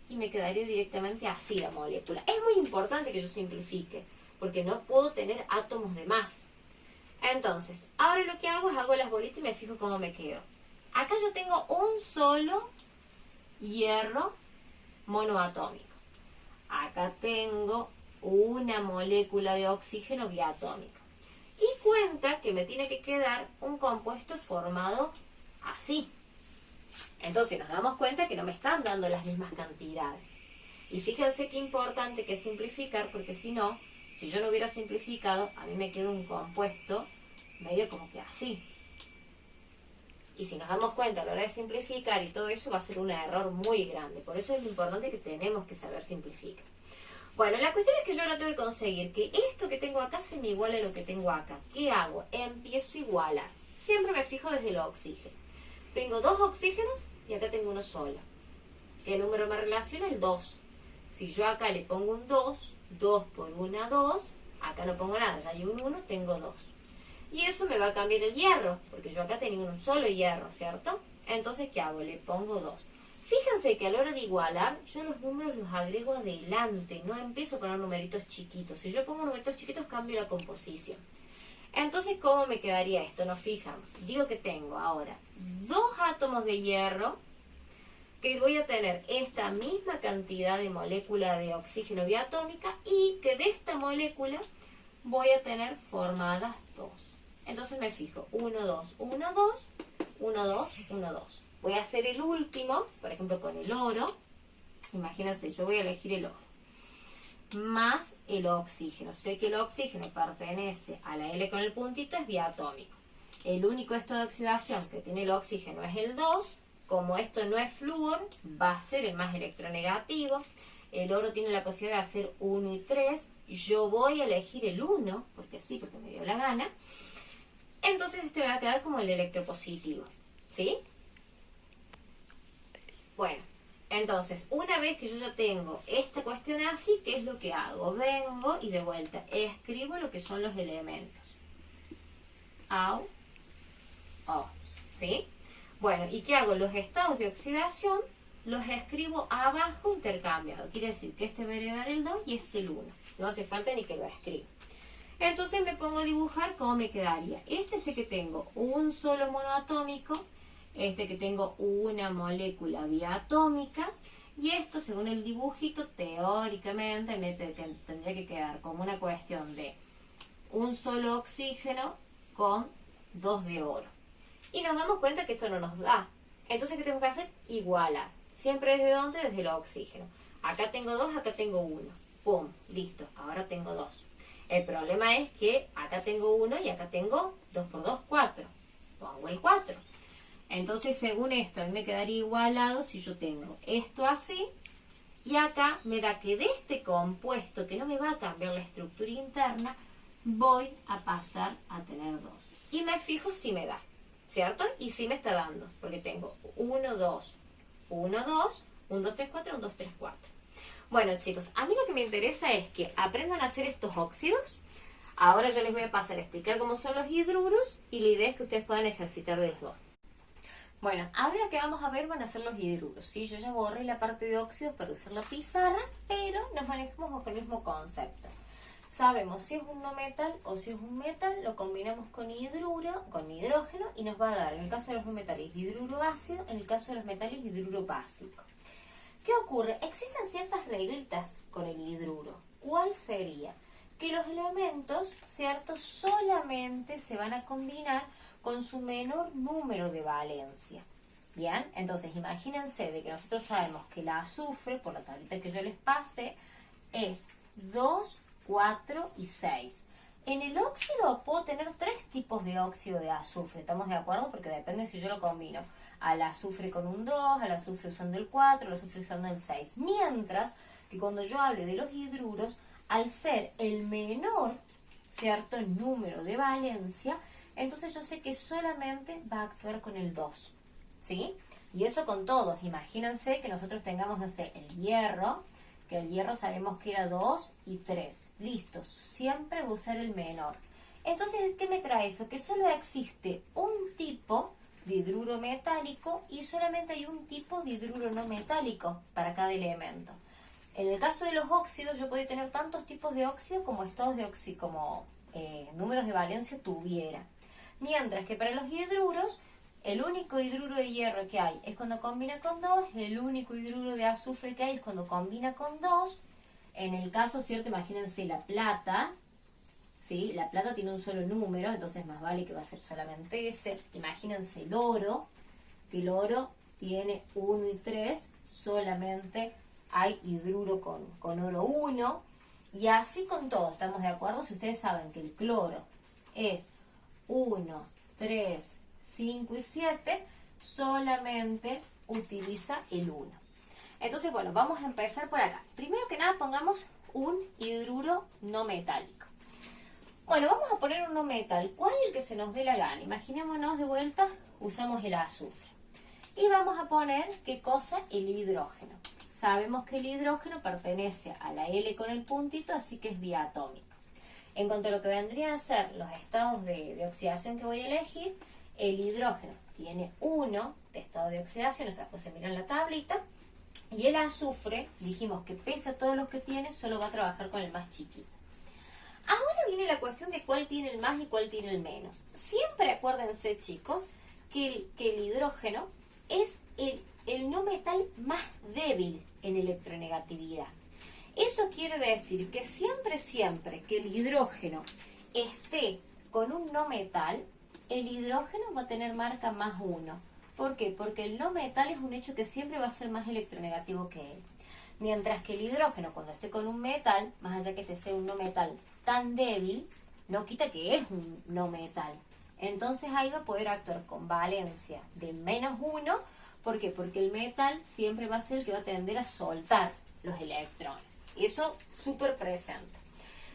[SPEAKER 1] y me quedaría directamente así la molécula. Es muy importante que yo simplifique, porque no puedo tener átomos de más. Entonces, ahora lo que hago es hago las bolitas y me fijo cómo me quedo. Acá yo tengo un solo hierro monoatómico. Acá tengo una molécula de oxígeno biatómico. Y cuenta que me tiene que quedar un compuesto formado así. Entonces nos damos cuenta que no me están dando las mismas cantidades. Y fíjense qué importante que es simplificar, porque si no, si yo no hubiera simplificado, a mí me queda un compuesto medio como que así. Y si nos damos cuenta a la hora de simplificar y todo eso, va a ser un error muy grande. Por eso es lo importante que tenemos que saber simplificar. Bueno, la cuestión es que yo ahora tengo que conseguir que esto que tengo acá se me iguale a lo que tengo acá. ¿Qué hago? Empiezo a igualar. Siempre me fijo desde el oxígeno. Tengo 2 oxígenos y acá tengo uno solo. ¿Qué número me relaciona? El 2. Si yo acá le pongo un 2, 2 por 1, 2, acá no pongo nada, ya hay un 1, tengo 2. Y eso me va a cambiar el hierro, porque yo acá tenía un solo hierro, ¿cierto? Entonces, ¿qué hago? Le pongo 2. Fíjense que a la hora de igualar, yo los números los agrego adelante, no empiezo a poner numeritos chiquitos. Si yo pongo numeritos chiquitos, cambio la composición. Entonces, ¿cómo me quedaría esto? Nos fijamos. Digo que tengo ahora 2 átomos de hierro, que voy a tener esta misma cantidad de molécula de oxígeno biatómica y que de esta molécula voy a tener formadas 2. Entonces me fijo, 1, 2, 1, 2, 1, 2, 1, 2. Voy a hacer el último, por ejemplo con el oro. Imagínense, yo voy a elegir el oro. Más el oxígeno. Sé que el oxígeno pertenece a la L con el puntito, es biatómico. El único estado de oxidación que tiene el oxígeno es el 2. Como esto no es flúor, va a ser el más electronegativo. El oro tiene la posibilidad de hacer 1 y 3. Yo voy a elegir el 1, porque sí, porque me dio la gana. Entonces este va a quedar como el electropositivo. ¿Sí? Bueno, entonces, una vez que yo ya tengo esta cuestión así, ¿qué es lo que hago? Vengo y de vuelta escribo lo que son los elementos. Au, O. ¿Sí? Bueno, ¿y qué hago? Los estados de oxidación los escribo abajo intercambiados. Quiere decir que este va a heredar el 2 y este el 1. No hace falta ni que lo escriba. Entonces me pongo a dibujar cómo me quedaría. Este sé que tengo un solo monoatómico, este que tengo una molécula biatómica, y esto según el dibujito teóricamente me tendría que quedar como una cuestión de un solo oxígeno con 2 de oro. Y nos damos cuenta que esto no nos da. Entonces, ¿qué tenemos que hacer? Igualar. Siempre ¿desde dónde? Desde el oxígeno. Acá tengo 2, acá tengo 1. ¡Pum! Listo. Ahora tengo 2. El problema es que acá tengo 1 y acá tengo 2 por 2, 4. Pongo el 4. Entonces, según esto, a mí me quedaría igualado si yo tengo esto así. Y acá me da que de este compuesto, que no me va a cambiar la estructura interna, voy a pasar a tener 2. Y me fijo si me da, ¿cierto? Y sí me está dando, porque tengo 1, 2, 1, 2, 1, 2, 3, 4, 1, 2, 3, 4. Bueno, chicos, a mí lo que me interesa es que aprendan a hacer estos óxidos. Ahora yo les voy a pasar a explicar cómo son los hidruros y la idea es que ustedes puedan ejercitar de los dos. Bueno, ahora lo que vamos a ver van a ser los hidruros, ¿sí? Yo ya borré la parte de óxidos para usar la pizarra, pero nos manejamos bajo el mismo concepto. Sabemos si es un no metal o si es un metal, lo combinamos con hidruro, con hidrógeno y nos va a dar, en el caso de los no metales, hidruro ácido, en el caso de los metales, hidruro básico. ¿Qué ocurre? Existen ciertas reglitas con el hidruro. ¿Cuál sería? Que los elementos, ¿cierto?, solamente se van a combinar con su menor número de valencia. ¿Bien? Entonces, imagínense de que nosotros sabemos que el azufre, por la tablita que yo les pasé, es 2 4 y 6. En el óxido puedo tener 3 tipos de óxido de azufre, ¿estamos de acuerdo? Porque depende si yo lo combino al azufre con un 2, al azufre usando el 4, al azufre usando el 6. Mientras que cuando yo hable de los hidruros, al ser el menor, ¿cierto?, el número de valencia, entonces yo sé que solamente va a actuar con el 2, ¿sí? Y eso con todos. Imagínense que nosotros tengamos, no sé, el hierro, que el hierro sabemos que era 2 y 3. Listo, siempre voy a usar el menor. Entonces, ¿qué me trae eso? Que solo existe un tipo de hidruro metálico y solamente hay un tipo de hidruro no metálico para cada elemento. En el caso de los óxidos, yo podía tener tantos tipos de óxido como estados de óxido, como números de valencia tuviera. Mientras que para los hidruros, el único hidruro de hierro que hay es cuando combina con 2, el único hidruro de azufre que hay es cuando combina con 2. En el caso, ¿cierto? Imagínense la plata, ¿sí? La plata tiene un solo número, entonces más vale que va a ser solamente ese. Imagínense el oro, que el oro tiene 1 y 3, solamente hay hidruro con oro 1, y así con todo, ¿estamos de acuerdo? Si ustedes saben que el cloro es 1, 3, 5 y 7, solamente utiliza el 1. Entonces, bueno, vamos a empezar por acá. Primero que nada, pongamos un hidruro no metálico. Bueno, vamos a poner un no metal. ¿Cuál es el que se nos dé la gana? Imaginémonos de vuelta, usamos el azufre. Y vamos a poner, ¿qué cosa? El hidrógeno. Sabemos que el hidrógeno pertenece a la L con el puntito, así que es diatómico. En cuanto a lo que vendrían a ser los estados de oxidación que voy a elegir, el hidrógeno tiene 1 de estado de oxidación, o sea, pues se mira en la tablita, y el azufre, dijimos que pese a todos los que tiene, solo va a trabajar con el más chiquito. Ahora viene la cuestión de cuál tiene el más y cuál tiene el menos. Siempre acuérdense, chicos, que el hidrógeno es el no metal más débil en electronegatividad. Eso quiere decir que siempre que el hidrógeno esté con un no metal, el hidrógeno va a tener marca más 1. ¿Por qué? Porque el no metal es un hecho que siempre va a ser más electronegativo que él. Mientras que el hidrógeno, cuando esté con un metal, más allá que este sea un no metal tan débil, no quita que es un no metal. Entonces ahí va a poder actuar con valencia de menos 1. ¿Por qué? Porque el metal siempre va a ser el que va a tender a soltar los electrones. Eso súper presente.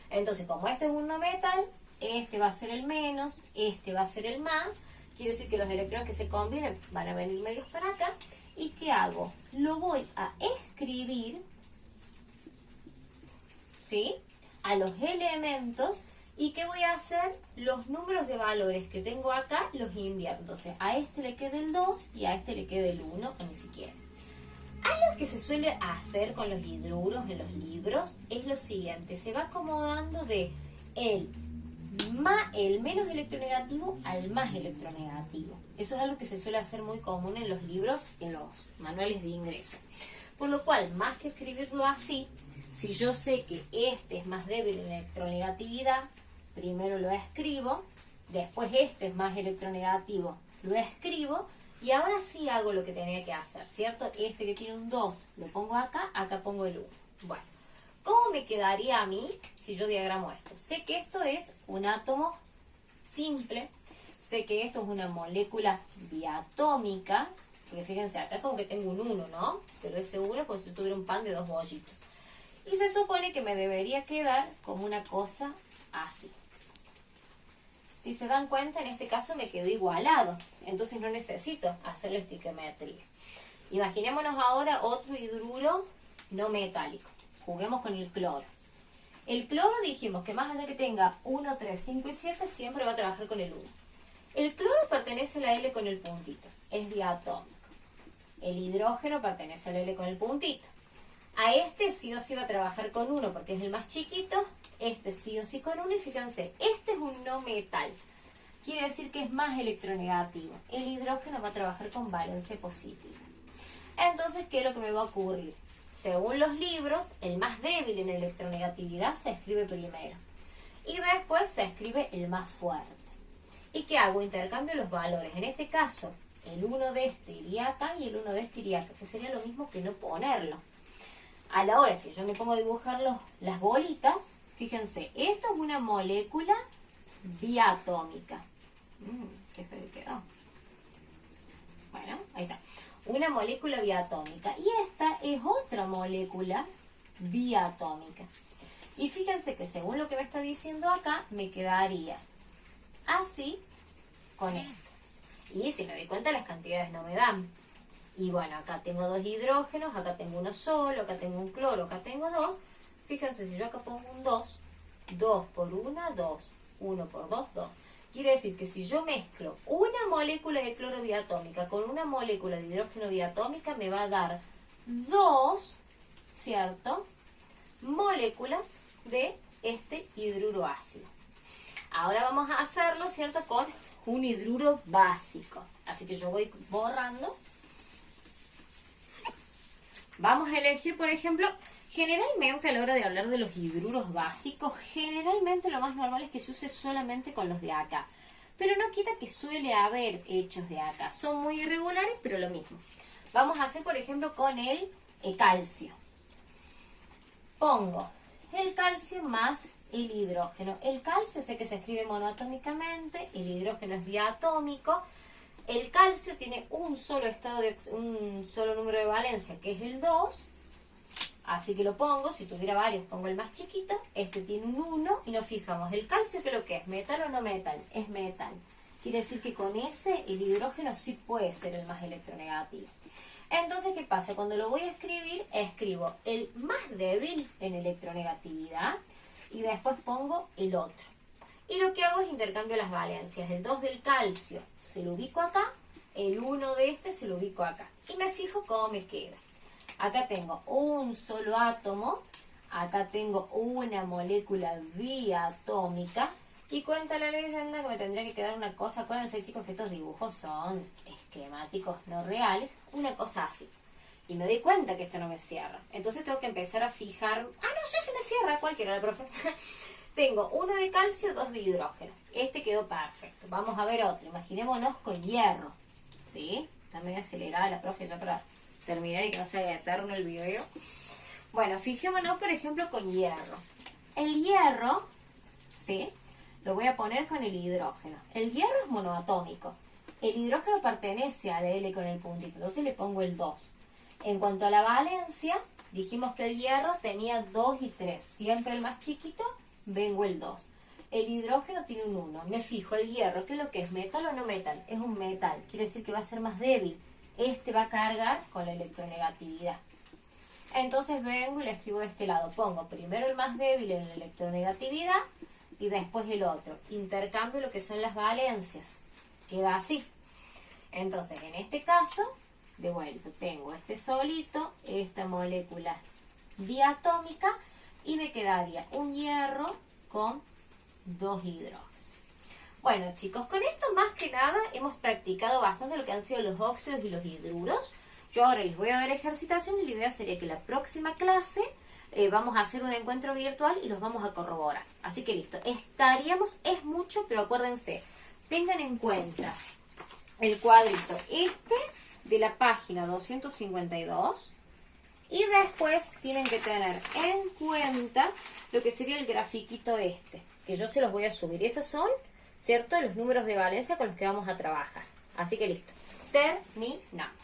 [SPEAKER 1] Entonces, como este es un no metal, este va a ser el menos, este va a ser el más. Quiere decir que los electrones que se combinen van a venir medios para acá. ¿Y qué hago? Lo voy a escribir, ¿sí?, a los elementos. ¿Y qué voy a hacer? Los números de valores que tengo acá los invierto. Entonces, a este le queda el 2 y a este le queda el 1, o ni siquiera. Algo que se suele hacer con los hidruros en los libros es lo siguiente. Se va acomodando de el menos electronegativo al más electronegativo. Eso es algo que se suele hacer muy común en los libros, en los manuales de ingreso. Por lo cual, más que escribirlo así, si yo sé que este es más débil en electronegatividad, primero lo escribo, después este es más electronegativo, lo escribo, y ahora sí hago lo que tenía que hacer, ¿cierto? Este que tiene un 2 lo pongo acá, acá pongo el 1. Bueno, ¿cómo me quedaría a mí si yo diagramo esto? Sé que esto es un átomo simple, sé que esto es una molécula diatómica, porque fíjense, acá como que tengo un 1, ¿no? Pero ese 1 es como si yo tuviera un pan de 2 bollitos. Y se supone que me debería quedar como una cosa así. Si se dan cuenta, en este caso me quedó igualado. Entonces no necesito hacer la estiquiometría. Imaginémonos ahora otro hidruro no metálico. Juguemos con el cloro. El cloro dijimos que más allá que tenga 1, 3, 5 y 7, siempre va a trabajar con el 1. El cloro pertenece a la L con el puntito. Es diatómico. El hidrógeno pertenece a la L con el puntito. A este sí o sí va a trabajar con 1 porque es el más chiquito. Este sí o sí con 1. Y fíjense, este es un no metal. Quiere decir que es más electronegativo. El hidrógeno va a trabajar con valencia positiva. Entonces, ¿qué es lo que me va a ocurrir? Según los libros, el más débil en electronegatividad se escribe primero. Y después se escribe el más fuerte. ¿Y qué hago? Intercambio los valores. En este caso, el 1 de este iría acá y el 1 de este iría acá, que sería lo mismo que no ponerlo. A la hora que yo me pongo a dibujar las bolitas, Fíjense, esto es una molécula diatómica. Qué feo que quedó. Bueno, ahí está. Una molécula diatómica. Y esta es otra molécula diatómica. Y fíjense que según lo que me está diciendo acá, me quedaría así con esto. Y si me doy cuenta, las cantidades no me dan. Y bueno, acá tengo 2 hidrógenos, acá tengo uno solo, acá tengo un cloro, acá tengo 2. Fíjense, si yo acá pongo un 2, 2 por 1, 2. 1 por 2, 2. Quiere decir que si yo mezclo una molécula de cloro diatómica con una molécula de hidrógeno diatómica, me va a dar 2, ¿cierto?, moléculas de este hidruro ácido. Ahora vamos a hacerlo, ¿cierto?, con un hidruro básico. Así que yo voy borrando. Vamos a elegir, por ejemplo, generalmente a la hora de hablar de los hidruros básicos, generalmente lo más normal es que se use solamente con los de acá. Pero no quita que suele haber hechos de acá. Son muy irregulares, pero lo mismo. Vamos a hacer, por ejemplo, con el calcio. Pongo el calcio más el hidrógeno. El calcio sé que se escribe monoatómicamente, el hidrógeno es diatómico. El calcio tiene un solo número de valencia, que es el 2. Así que lo pongo, si tuviera varios pongo el más chiquito. Este tiene un 1 y nos fijamos. ¿El calcio qué es lo que es? ¿Metal o no metal? Es metal. Quiere decir que con ese el hidrógeno sí puede ser el más electronegativo. Entonces, ¿qué pasa? Cuando lo voy a escribir, escribo el más débil en electronegatividad y después pongo el otro. Y lo que hago es intercambio las valencias. El 2 del calcio se lo ubico acá, el 1 de este se lo ubico acá. Y me fijo cómo me queda. Acá tengo un solo átomo, acá tengo una molécula diatómica. Y cuenta la leyenda que me tendría que quedar una cosa. Acuérdense, chicos, que estos dibujos son esquemáticos, no reales. Una cosa así. Y me doy cuenta que esto no me cierra. Entonces tengo que empezar a fijar. Ah, no, yo sí me cierra, cualquiera, la profe. Tengo 1 de calcio, 2 de hidrógeno. Este quedó perfecto. Vamos a ver otro. Imaginémonos con hierro. ¿Sí? Está medio acelerada la profe ya para terminar y que no se haga eterno el video. Bueno, fijémonos, por ejemplo, con hierro. El hierro, ¿sí?, lo voy a poner con el hidrógeno. El hierro es monoatómico. El hidrógeno pertenece al L con el puntito. Entonces le pongo el 2. En cuanto a la valencia, dijimos que el hierro tenía 2 y 3. Siempre el más chiquito, vengo el 2. El hidrógeno tiene un 1. Me fijo, el hierro, ¿qué es lo que es? ¿Metal o no metal? Es un metal. Quiere decir que va a ser más débil. Este va a cargar con la electronegatividad. Entonces vengo y le escribo de este lado. Pongo primero el más débil en la electronegatividad y después el otro. Intercambio lo que son las valencias. Queda así. Entonces, en este caso, de vuelta, tengo este solito, esta molécula diatómica, y me quedaría un hierro con 2 hidrógenos. Bueno, chicos, con esto más que nada hemos practicado bastante lo que han sido los óxidos y los hidruros. Yo ahora les voy a dar ejercitación y la idea sería que la próxima clase vamos a hacer un encuentro virtual y los vamos a corroborar. Así que listo, es mucho, pero acuérdense, tengan en cuenta el cuadrito este de la página 252 y después tienen que tener en cuenta lo que sería el grafiquito este, que yo se los voy a subir. Esos son, ¿cierto?, los números de valencia con los que vamos a trabajar. Así que listo, terminamos.